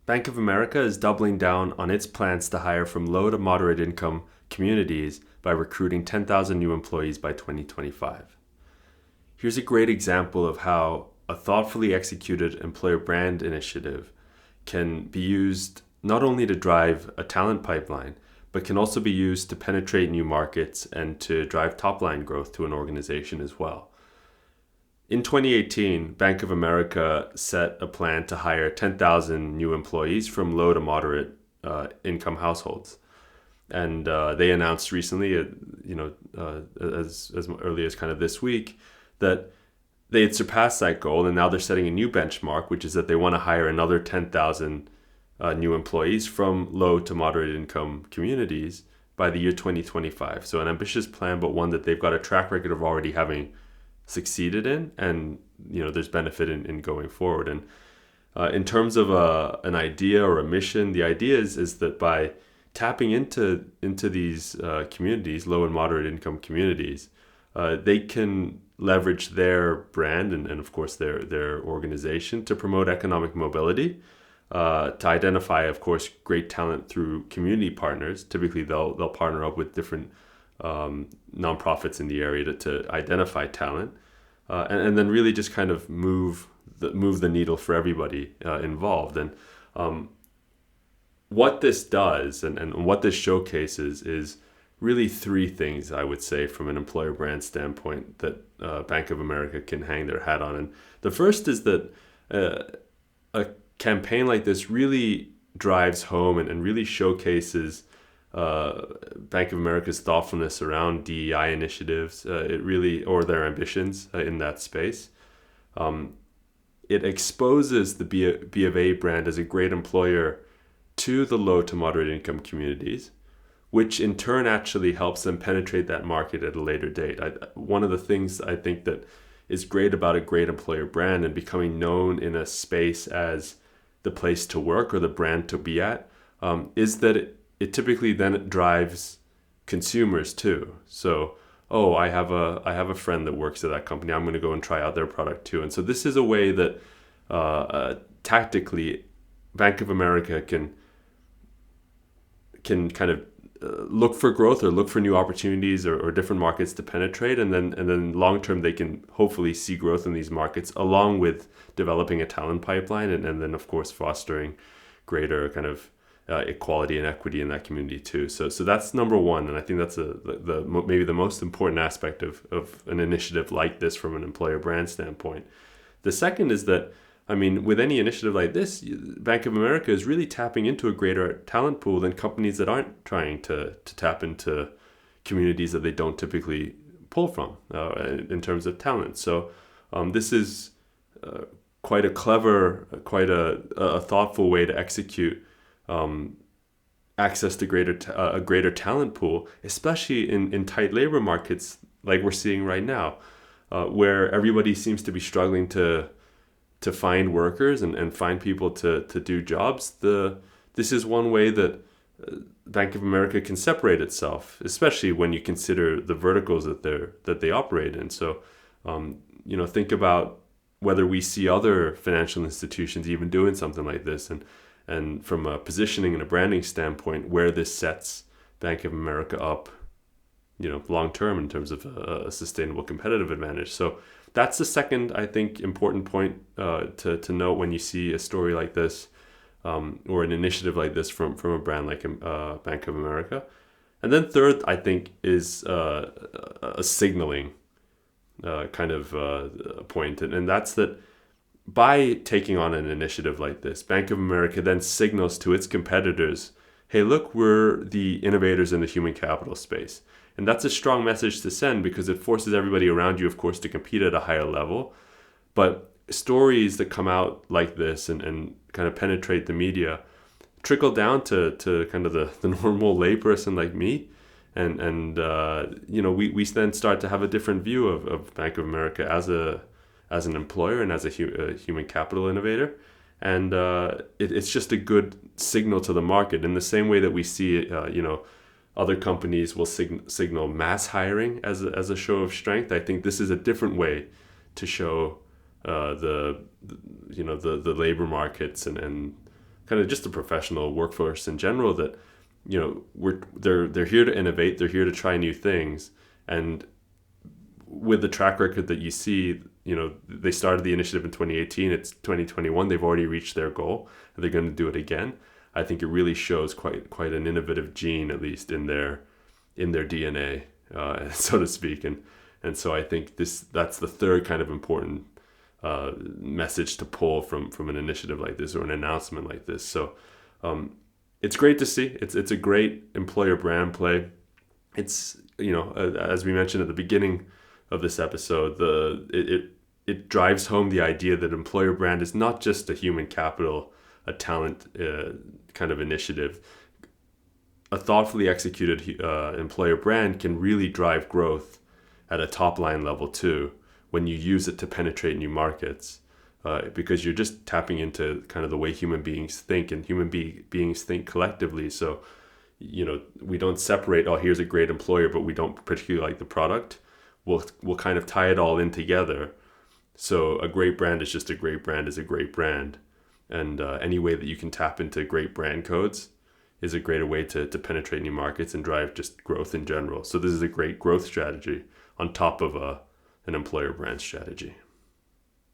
Bank of America is doubling down on its plans to hire from low to moderate income communities by recruiting 10,000 new employees by 2025. Here's a great example of how a thoughtfully executed employer brand initiative can be used not only to drive a talent pipeline, but can also be used to penetrate new markets and to drive top line growth to an organization as well. In 2018, Bank of America set a plan to hire 10,000 new employees from low to moderate income households. And they announced recently, as early as kind of this week, that they had surpassed that goal, and now they're setting a new benchmark, which is that they want to hire another 10,000 new employees from low to moderate income communities by the year 2025. So an ambitious plan, but one that they've got a track record of already having succeeded in, and there's benefit in going forward. And in terms of an idea or a mission, the idea is that by tapping into these communities, low and moderate income communities, they can leverage their brand and of course their organization to promote economic mobility, to identify, of course, great talent through community partners. Typically, they'll partner up with different nonprofits in the area to identify talent, and then really just kind of move the needle for everybody involved. And what this does and what this showcases is really three things, I would say, from an employer brand standpoint that Bank of America can hang their hat on. And the first is that a campaign like this really drives home and really showcases Bank of America's thoughtfulness around DEI initiatives, or their ambitions in that space. It exposes the B of A brand as a great employer to the low to moderate income communities, which in turn actually helps them penetrate that market at a later date. One of the things I think that is great about a great employer brand and becoming known in a space as the place to work or the brand to be at, is that it typically then drives consumers too. So, I have a friend that works at that company. I'm going to go and try out their product too. And so this is a way that tactically Bank of America can kind of look for growth or look for new opportunities or different markets to penetrate, and then long term they can hopefully see growth in these markets along with developing a talent pipeline and then of course fostering greater kind of equality and equity in that community too. So that's number one, and I think that's maybe the most important aspect of an initiative like this from an employer brand standpoint. The second is that, I mean, with any initiative like this, Bank of America is really tapping into a greater talent pool than companies that aren't trying to tap into communities that they don't typically pull from in terms of talent. So this is quite a clever, quite a thoughtful way to execute access to a greater talent pool, especially in tight labor markets like we're seeing right now, where everybody seems to be struggling to find workers and find people to do jobs. This is one way that Bank of America can separate itself, especially when you consider the verticals that they operate in. So, think about whether we see other financial institutions even doing something like this, and from a positioning and a branding standpoint, where this sets Bank of America up, long term in terms of a sustainable competitive advantage. So that's the second, I think, important point to note when you see a story like this, or an initiative like this from a brand like Bank of America. And then third, I think, is a signaling kind of point, and that's that by taking on an initiative like this, Bank of America then signals to its competitors, hey, look, we're the innovators in the human capital space. And that's a strong message to send because it forces everybody around you, of course, to compete at a higher level. But stories that come out like this and kind of penetrate the media trickle down to kind of the normal layperson like me. And we then start to have a different view of Bank of America as an employer and as a human capital innovator. And it's just a good signal to the market in the same way that we see, other companies will signal mass hiring as a show of strength. I think this is a different way to show the labor markets and kind of just the professional workforce in general, that they're here to innovate, they're here to try new things. And with the track record that you see, they started the initiative in 2018, it's 2021, they've already reached their goal, and they're going to do it again. I think it really shows quite an innovative gene, at least in their DNA, so to speak. And so I think that's the third kind of important message to pull from an initiative like this, or an announcement like this. So it's great to see. It's a great employer brand play. It's, as we mentioned at the beginning of this episode, it drives home the idea that employer brand is not just a human capital, a talent kind of initiative. A thoughtfully executed employer brand can really drive growth at a top line level too, when you use it to penetrate new markets, because you're just tapping into kind of the way human beings think, and human beings think collectively. So, we don't separate, oh, here's a great employer, but we don't particularly like the product. We'll kind of tie it all in together. So a great brand is just a great brand is a great brand. And any way that you can tap into great brand codes is a greater way to penetrate new markets and drive just growth in general. So this is a great growth strategy on top of an employer brand strategy.